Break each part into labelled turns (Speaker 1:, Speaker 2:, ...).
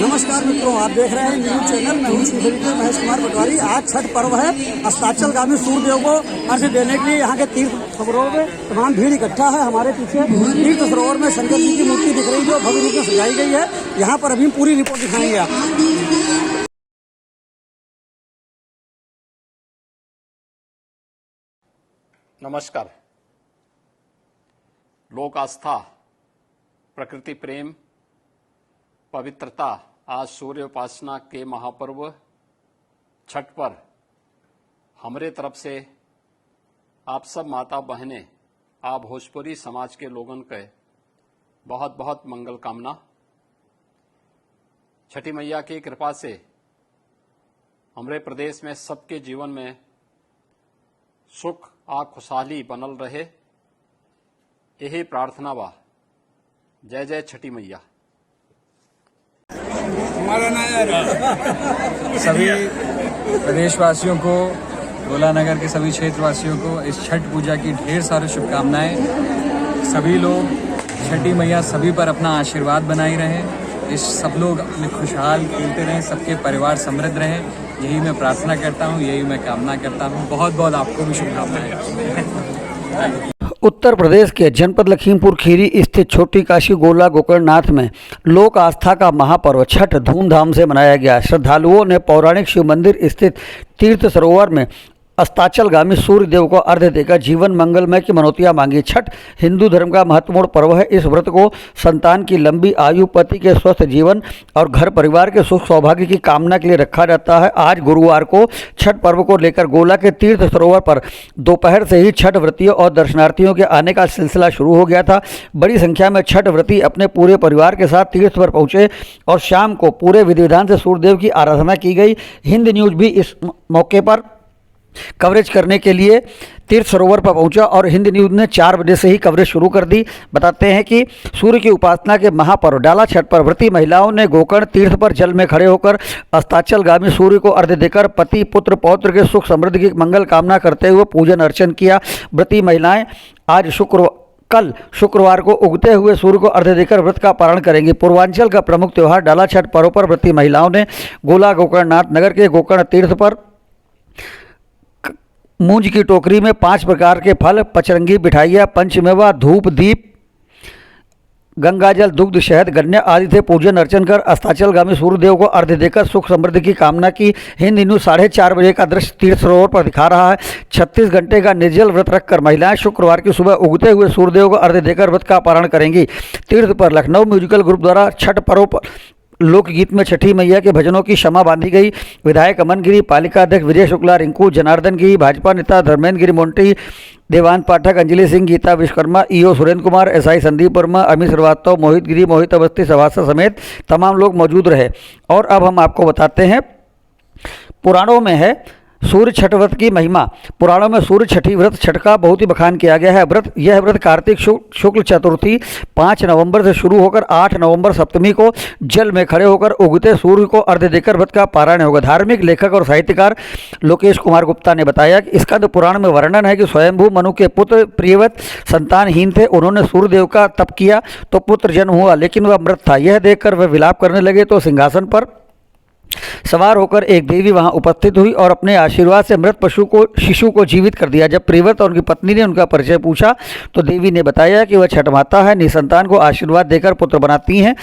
Speaker 1: नमस्कार मित्रों, आप देख रहे हैं न्यूज चैनल। मैं हूं श्री महेश कुमार पटवारी। आज छठ पर्व है। अस्ताचलगामी सूर्यदेव को अर्घ्य देने के लिए यहाँ के तीर्थ सरोवर में तमाम भीड़ इकट्ठा है। हमारे पीछे तीर्थ सरोवर में शंकर जी की मूर्ति दिख रही है जो भव्य रूप में सजाई गई है। यहाँ पर अभी पूरी रिपोर्ट दिखाएंगे आप।
Speaker 2: नमस्कार। लोक आस्था, प्रकृति प्रेम, पवित्रता, आज सूर्य उपासना के महापर्व छठ पर हमारे तरफ से आप सब माता बहनें, आप भोजपुरी समाज के लोगन के बहुत बहुत मंगल कामना। छठी मैया की कृपा से हमारे प्रदेश में सबके जीवन में सुख आ खुशहाली बनल रहे, यही प्रार्थना बा। जय जय छठी मैया।
Speaker 3: सभी प्रदेशवासियों को, गोला नगर के सभी क्षेत्रवासियों को इस छठ पूजा की ढेर सारी शुभकामनाएं। सभी लोग छठी मैया सभी पर अपना आशीर्वाद बनाई रहें। इस सब लोग अपने खुशहाल खेलते रहें, सबके परिवार समृद्ध रहें, यही मैं प्रार्थना करता हूँ, यही मैं कामना करता हूँ। बहुत बहुत आपको भी शुभकामनाएं।
Speaker 1: उत्तर प्रदेश के जनपद लखीमपुर खीरी स्थित छोटी काशी गोला गोकर्णनाथ में लोक आस्था का महापर्व छठ धूमधाम से मनाया गया। श्रद्धालुओं ने पौराणिक शिव मंदिर स्थित तीर्थ सरोवर में अस्ताचलगामी सूर्य देव को अर्घ्य देकर जीवन मंगलमय की मनौतियां मांगी। छठ हिंदू धर्म का महत्वपूर्ण पर्व है। इस व्रत को संतान की लंबी आयु, पति के स्वस्थ जीवन और घर परिवार के सुख सौभाग्य की कामना के लिए रखा जाता है। आज गुरुवार को छठ पर्व को लेकर गोला के तीर्थ सरोवर पर दोपहर से ही छठ व्रतियों और दर्शनार्थियों के आने का सिलसिला शुरू हो गया था। बड़ी संख्या में छठ व्रती अपने पूरे परिवार के साथ तीर्थ पर पहुंचे और शाम को पूरे विधि विधान से सूर्यदेव की आराधना की गई। हिंद न्यूज भी इस मौके पर कवरेज करने के लिए तीर्थ सरोवर पर पहुंचा और हिंद न्यूज ने 4 बजे से ही कवरेज शुरू कर दी। बताते हैं कि सूर्य की उपासना के महापर्व डाला छठ पर व्रती महिलाओं ने गोकर्ण तीर्थ पर जल में खड़े होकर अस्ताचलगामी सूर्य को अर्घ्य देकर पति, पुत्र, पौत्र के सुख समृद्धि की मंगल कामना करते हुए पूजन अर्चन किया। व्रती महिलाएं आज कल शुक्रवार को उगते हुए सूर्य को अर्घ्य देकर व्रत का पारण करेंगी। पूर्वांचल का प्रमुख त्यौहार डाला छठ पर्व पर व्रती महिलाओं ने गोला गोकर्णनाथ नगर के गोकर्ण तीर्थ पर मूंज की टोकरी में 5 प्रकार के फल, पचरंगी, मिठाइयाँ, पंचमेवा, धूप, दीप, गंगाजल, दुग्ध, शहद, गन्ने आदि से पूजन अर्चन कर अस्ताचलगामी सूर्यदेव को अर्घ्य देकर सुख समृद्धि की कामना की। हिंद न्यूज 4:30 बजे का दृश्य तीर्थ सरोवर पर दिखा रहा है। 36 घंटे का निर्जल व्रत रखकर महिलाएं शुक्रवार की सुबह उगते हुए सूर्यदेव को अर्घ्य देकर व्रत का पारण करेंगी। तीर्थ पर लखनऊ म्यूजिकल ग्रुप द्वारा छठ पर्व पर लोकगीत में छठी मैया के भजनों की क्षमा बांधी गई। विधायक अमन गिरी, पालिका अध्यक्ष विजय शुक्ला, रिंकू, जनार्दन गिरी, भाजपा नेता धर्मेंद्र गिरी मोंटी, देवांत पाठक, अंजलि सिंह, गीता विश्वकर्मा, ईओ सुरेंद्र कुमार, एसआई संदीप वर्मा, अमित श्रीवास्तव, मोहित गिरी, मोहित अवस्थी, सभासद समेत तमाम लोग मौजूद रहे। और अब हम आपको बताते हैं, पुराणों में है सूर्य छठ व्रत की महिमा। पुराणों में सूर्य छठी व्रत छठ का बहुत ही बखान किया गया है। यह व्रत कार्तिक शुक्ल चतुर्थी 5 नवंबर से शुरू होकर 8 नवंबर सप्तमी को जल में खड़े होकर उगते सूर्य को अर्घ्य देकर व्रत का पारायण होगा। धार्मिक लेखक और साहित्यकार लोकेश कुमार गुप्ता ने बताया कि स्कंद पुराण में वर्णन है कि स्वयंभू मनु के पुत्र प्रियव्रत संतानहीन थे। उन्होंने सूर्यदेव का तप किया तो पुत्र जन्म हुआ, लेकिन वह मृत था। यह देखकर वह विलाप करने लगे तो सिंहासन पर सवार होकर एक देवी वहां उपस्थित हुई और अपने आशीर्वाद से मृत शिशु को जीवित कर दिया। जब प्रियव्रत और उनकी पत्नी ने उनका परिचय पूछा तो देवी ने बताया कि वह छठ माता है, निसंतान को आशीर्वाद देकर पुत्र बनाती हैं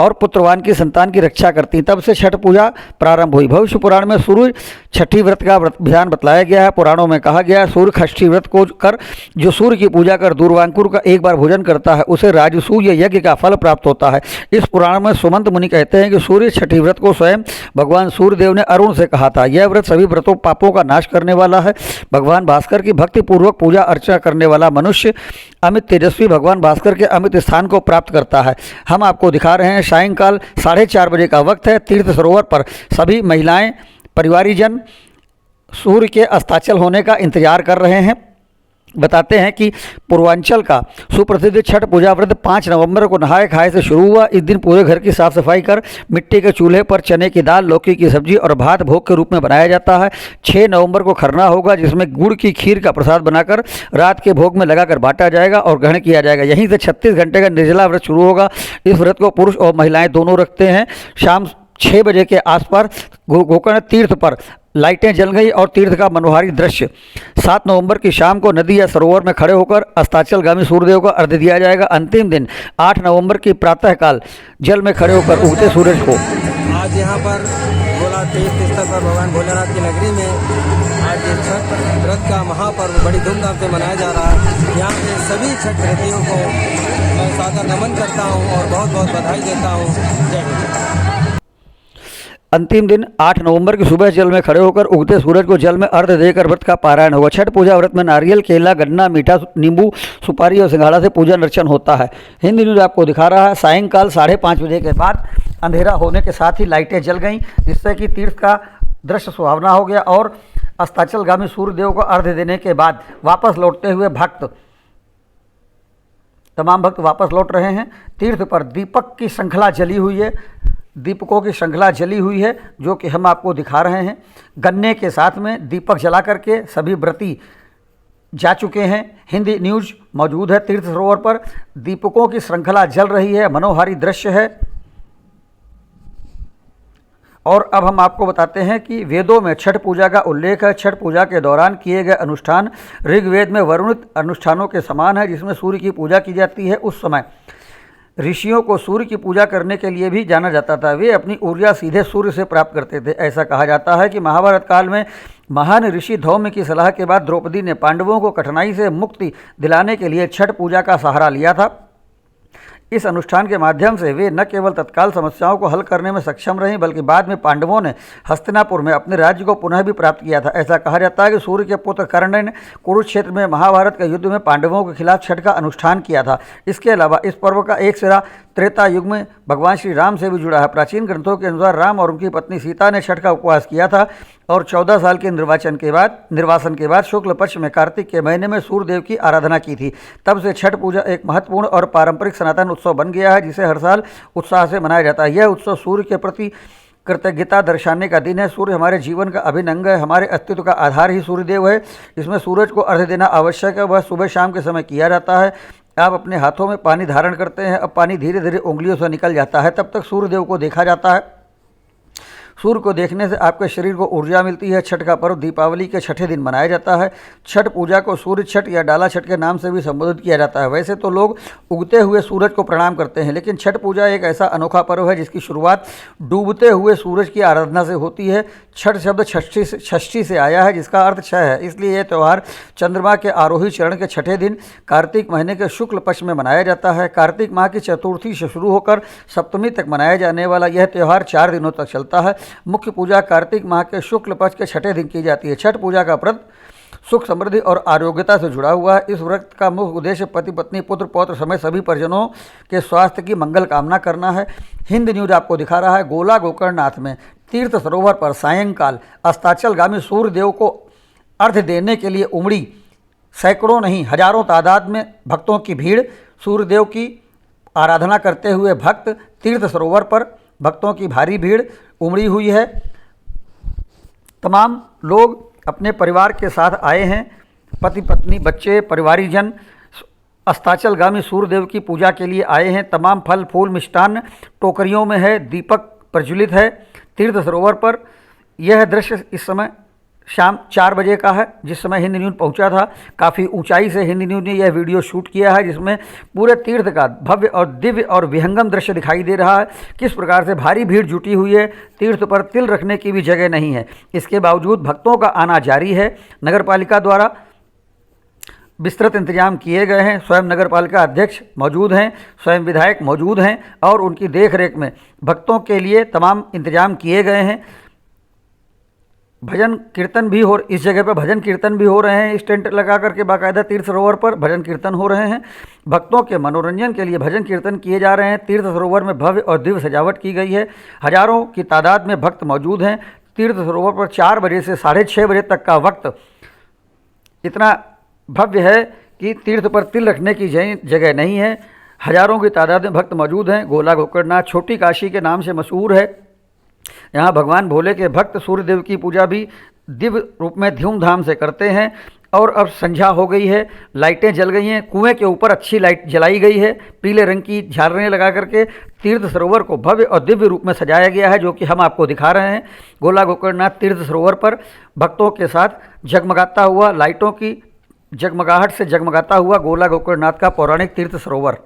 Speaker 1: और पुत्रवान की संतान की रक्षा करती हैं। तब से छठ पूजा प्रारंभ हुई। भविष्य पुराण में सूर्य छठी व्रत का विधान बतलाया गया है। पुराणों में कहा गया है, सूर्य षष्ठी व्रत को कर जो सूर्य की पूजा कर दूर्वांकुर का एक बार भोजन करता है उसे राजसूय यज्ञ का फल प्राप्त होता है। इस पुराण में सुमंत मुनि कहते हैं कि सूर्य छठी व्रत को स्वयं भगवान सूर्यदेव ने अरुण से कहा था। यह व्रत सभी व्रतों पापों का नाश करने वाला है। भगवान भास्कर की भक्ति पूर्वक पूजा अर्चना करने वाला मनुष्य अमित तेजस्वी भगवान भास्कर के अमित स्थान को प्राप्त करता है। हम आपको दिखा रहे हैं, सायंकाल 4:30 बजे का वक्त है। तीर्थ सरोवर पर सभी महिलाएं, परिवारीजन सूर्य के अस्ताचल होने का इंतजार कर रहे हैं। बताते हैं कि पूर्वांचल का सुप्रसिद्ध छठ पूजा व्रत 5 नवंबर को नहाए खाए से शुरू हुआ। इस दिन पूरे घर की साफ सफाई कर मिट्टी के चूल्हे पर चने की दाल, लौकी की सब्जी और भात भोग के रूप में बनाया जाता है। 6 नवंबर को खरना होगा, जिसमें गुड़ की खीर का प्रसाद बनाकर रात के भोग में लगाकर बांटा जाएगा और ग्रहण किया जाएगा। यहीं से 36 घंटे का निर्जला व्रत शुरू होगा। इस व्रत को पुरुष और महिलाएं दोनों रखते हैं। शाम 6 बजे के आसपास गोकर्ण तीर्थ पर लाइटें जल गई और तीर्थ का मनोहारी दृश्य। 7 नवंबर की शाम को नदी या सरोवर में खड़े होकर अस्ताचलगामी सूर्यदेव को अर्घ्य दिया जाएगा। अंतिम दिन 8 नवंबर की प्रातःकाल जल में खड़े होकर उगते सूरज को
Speaker 4: आज यहाँ पर भोला तीर्थ स्थल पर भगवान भोलेनाथ की नगरी में आज ये छठ व्रत का महापर्व बड़ी धूमधाम से मनाया जा रहा है। यहाँ के सभी छठ व्रतियों को मैं सादर नमन करता हूँ और बहुत बहुत बधाई देता हूँ। जय हिंद।
Speaker 1: अंतिम दिन 8 नवंबर की सुबह जल में खड़े होकर उगते सूरज को जल में अर्घ्य देकर व्रत का पारायण होगा। छठ पूजा व्रत में नारियल, केला, गन्ना, मीठा, नींबू, सुपारी और सिंघाड़ा से पूजन अर्चन होता है। हिंद न्यूज आपको दिखा रहा है सायंकाल 5:30 बजे के बाद अंधेरा होने के साथ ही लाइटें जल गईं, जिससे कि तीर्थ का दृश्य सुहावना हो गया और अस्ताचलगामी सूर्यदेव को अर्घ्य देने के बाद वापस लौटते हुए तमाम भक्त वापस लौट रहे हैं। तीर्थ पर दीपक की श्रृंखला जली हुई है, दीपकों की श्रृंखला जली हुई है, जो कि हम आपको दिखा रहे हैं। गन्ने के साथ में दीपक जला करके सभी व्रती जा चुके हैं। हिंदी न्यूज मौजूद है तीर्थ सरोवर पर, दीपकों की श्रृंखला जल रही है, मनोहारी दृश्य है। और अब हम आपको बताते हैं कि वेदों में छठ पूजा का उल्लेख है। छठ पूजा के दौरान किए गए अनुष्ठान ऋग्वेद में वर्णित अनुष्ठानों के समान है, जिसमें सूर्य की पूजा की जाती है। उस समय ऋषियों को सूर्य की पूजा करने के लिए भी जाना जाता था। वे अपनी ऊर्जा सीधे सूर्य से प्राप्त करते थे। ऐसा कहा जाता है कि महाभारत काल में महान ऋषि धौम्य की सलाह के बाद द्रौपदी ने पांडवों को कठिनाई से मुक्ति दिलाने के लिए छठ पूजा का सहारा लिया था। इस अनुष्ठान के माध्यम से वे न केवल तत्काल समस्याओं को हल करने में सक्षम रहीं, बल्कि बाद में पांडवों ने हस्तिनापुर में अपने राज्य को पुनः भी प्राप्त किया था। ऐसा कहा जाता है कि सूर्य के पुत्र कर्ण ने कुरुक्षेत्र में महाभारत के युद्ध में पांडवों के खिलाफ छठ का अनुष्ठान किया था। इसके अलावा इस पर्व का एक सिरा त्रेता युग में भगवान श्री राम से भी जुड़ा है। प्राचीन ग्रंथों के अनुसार राम और उनकी पत्नी सीता ने छठ का उपवास किया था और 14 साल के निर्वासन के बाद शुक्ल पक्ष में कार्तिक के महीने में सूर्यदेव की आराधना की थी। तब से छठ पूजा एक महत्वपूर्ण और पारंपरिक सनातन उत्सव बन गया है, जिसे हर साल उत्साह से मनाया जाता है। यह उत्सव सूर्य के प्रति कृतज्ञता दर्शाने का दिन है। सूर्य हमारे जीवन का अभिन्न अंग है, हमारे अस्तित्व का आधार ही सूर्यदेव है। इसमें सूरज को अर्घ्य देना आवश्यक है। वह सुबह शाम के समय किया जाता है। आप अपने हाथों में पानी धारण करते हैं, अब पानी धीरे धीरे उंगलियों से निकल जाता है, तब तक सूर्यदेव को देखा जाता है। सूर्य को देखने से आपके शरीर को ऊर्जा मिलती है। छठ का पर्व दीपावली के छठे दिन मनाया जाता है। छठ पूजा को सूर्य छठ या डाला छठ के नाम से भी संबोधित किया जाता है। वैसे तो लोग उगते हुए सूरज को प्रणाम करते हैं, लेकिन छठ पूजा एक ऐसा अनोखा पर्व है जिसकी शुरुआत डूबते हुए सूरज की आराधना से होती है। छठ शब्द षष्ठी से आया है, जिसका अर्थ छह है। इसलिए यह त्यौहार चंद्रमा के आरोही चरण के छठे दिन कार्तिक महीने के शुक्ल पक्ष में मनाया जाता है। कार्तिक माह की चतुर्थी से शुरू होकर सप्तमी तक मनाया जाने वाला यह त्यौहार 4 दिनों तक चलता है। मुख्य पूजा कार्तिक माह के शुक्ल पक्ष के छठे दिन की जाती है। छठ पूजा का व्रत सुख, समृद्धि और आरोग्यता से जुड़ा हुआ है। इस व्रत का मुख्य उद्देश्य पति पत्नी, पुत्र पौत्र समेत सभी परिजनों के स्वास्थ्य की मंगल कामना करना है। हिंद न्यूज आपको दिखा रहा है गोला गोकर्णनाथ में तीर्थ सरोवर पर सायंकाल अस्ताचलगामी सूर्यदेव को अर्घ्य देने के लिए उमड़ी सैकड़ों नहीं हजारों तादाद में भक्तों की भीड़। सूर्यदेव की आराधना करते हुए भक्त तीर्थ सरोवर पर भक्तों की भारी भीड़ उमड़ी हुई है। तमाम लोग अपने परिवार के साथ आए हैं, पति पत्नी, बच्चे, परिवारीजन अस्ताचलगामी सूर्यदेव की पूजा के लिए आए हैं। तमाम फल फूल मिष्टान्न टोकरियों में है, दीपक प्रज्वलित है। तीर्थ सरोवर पर यह दृश्य इस समय शाम 4 बजे का है, जिस समय हिंद न्यूज पहुंचा था। काफ़ी ऊंचाई से हिंद न्यूज ने यह वीडियो शूट किया है, जिसमें पूरे तीर्थ का भव्य और दिव्य और विहंगम दृश्य दिखाई दे रहा है। किस प्रकार से भारी भीड़ जुटी हुई है, तीर्थ पर तिल रखने की भी जगह नहीं है। इसके बावजूद भक्तों का आना जारी है। नगर पालिका द्वारा विस्तृत इंतजाम किए गए हैं। स्वयं नगर पालिका अध्यक्ष मौजूद हैं, स्वयं विधायक मौजूद हैं और उनकी देखरेख में भक्तों के लिए तमाम इंतजाम किए गए हैं। भजन कीर्तन भी इस जगह पर भजन कीर्तन भी हो रहे हैं। इस टेंट लगा करके बाकायदा तीर्थ सरोवर पर भजन कीर्तन हो रहे हैं। भक्तों के मनोरंजन के लिए भजन कीर्तन किए जा रहे हैं। तीर्थ सरोवर में भव्य और दिव्य सजावट की गई है। हजारों की तादाद में भक्त मौजूद हैं। तीर्थ सरोवर पर 4 बजे से 6:30 बजे तक का वक्त इतना भव्य है कि तीर्थ पर तिल रखने की जगह नहीं है। हजारों की तादाद में भक्त मौजूद हैं। गोला गोकर्णनाथ छोटी काशी के नाम से मशहूर है। यहाँ भगवान भोले के भक्त सूर्यदेव की पूजा भी दिव्य रूप में धूमधाम से करते हैं। और अब संध्या हो गई है, लाइटें जल गई हैं। कुएं के ऊपर अच्छी लाइट जलाई गई है, पीले रंग की झालरें लगा करके तीर्थ सरोवर को भव्य और दिव्य रूप में सजाया गया है, जो कि हम आपको दिखा रहे हैं। गोला गोकर्णनाथ तीर्थ सरोवर पर भक्तों के साथ जगमगाता हुआ, लाइटों की जगमगाहट से जगमगाता हुआ गोला गोकर्णनाथ का पौराणिक तीर्थ सरोवर।